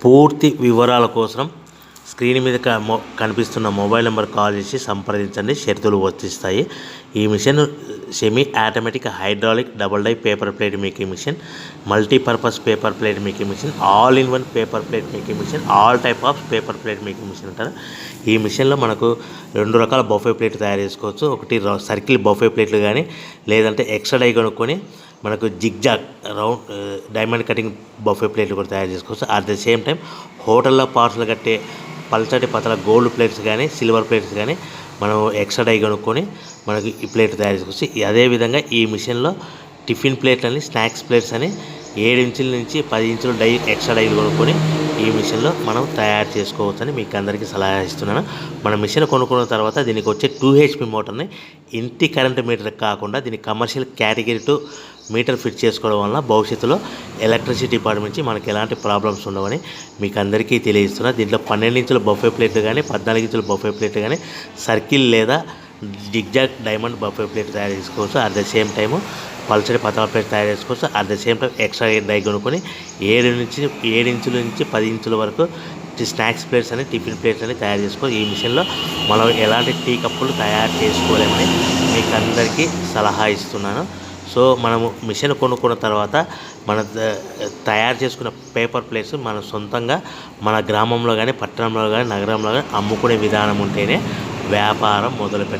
పూర్తి వివరాల కోసం స్క్రీన్ మీద కనిపిస్తున్న మొబైల్ నెంబర్ కాల్ చేసి సంప్రదించండి. షరతులు వర్తిస్తాయి. ఈ machine semi automatic hydraulic double die paper plate making machine, multipurpose paper plate making machine, all in one paper plate making machine, all type of paper plate making machine అంటారు. ఈ మిషన్లో మనకు 2 రకాల బఫే ప్లేట్ తయారు చేసుకోవచ్చు. ఒకటి circle buffet ప్లేట్లు కానీ, లేదంటే ఎక్స్ట్రా డై కొనుక్కొని మనకు zigzag round diamond cutting buffet ప్లేట్లు కూడా తయారు చేసుకోవచ్చు. అట్ ద సేమ్ టైం హోటల్లో పార్సల్ కట్టే పల్చటి పతల గోల్డ్ ప్లేట్స్ కానీ, సిల్వర్ ప్లేట్స్ కానీ మనం ఎక్స్ట్రా డై కొనుక్కొని మనకి ఈ ప్లేట్ తయారు చేసుకోవచ్చు. అదేవిధంగా ఈ మిషన్లో టిఫిన్ ప్లేట్లు అని, స్నాక్స్ ప్లేట్స్ అని 7 ఇంచుల నుంచి 10 ఇంచుల డై ఎక్స్ట్రా డైలు కొనుక్కొని ఈ మిషన్లో మనం తయారు చేసుకోవచ్చని మీకు అందరికీ సలహా ఇస్తున్నాను. మన మిషన్ కొనుక్కున్న తర్వాత దీనికి వచ్చే 2 HP మోటార్ని ఇంటి కరెంట్ మీటర్ కాకుండా దీనికి కమర్షియల్ కేటగిరీ 2 మీటర్ ఫిట్ చేసుకోవడం వల్ల భవిష్యత్తులో ఎలక్ట్రిసిటీ డిపార్ట్మెంట్ నుంచి మనకి ఎలాంటి ప్రాబ్లమ్స్ ఉండవని మీకు అందరికీ తెలియజేస్తున్నా. దీంట్లో 12 ఇంచుల బఫే ప్లేట్లు కానీ, 14 ఇంచుల బఫే ప్లేట్లు కానీ, సర్కిల్ లేదా జిగ్జాగ్ డైమండ్ బఫే ప్లేట్ తయారు చేసుకోవచ్చు. అట్ ద సేమ్ టైము పల్చడి పతల ప్లేట్ తయారు చేసుకోవచ్చు. At the same time extra die కొనుక్కొని 7 ఇంచుల నుంచి 10 ఇంచుల వరకు స్నాక్స్ ప్లేట్స్ అని, టిఫిన్ ప్లేట్స్ అని తయారు చేసుకోవచ్చు. ఈ మిషన్లో మనం ఎలాంటి టీ కప్పులు తయారు చేసుకోలేమని మీకు అందరికీ సలహా ఇస్తున్నాను. సో మనము మిషన్ కొనుక్కున్న తర్వాత మన తయారు చేసుకున్న పేపర్ ప్లేట్స్ మన సొంతంగా మన గ్రామంలో కానీ, పట్టణంలో కానీ, నగరంలో కానీ అమ్ముకునే విధానం ఉంటేనే వ్యాపారం మొదలుపెట్టాలి.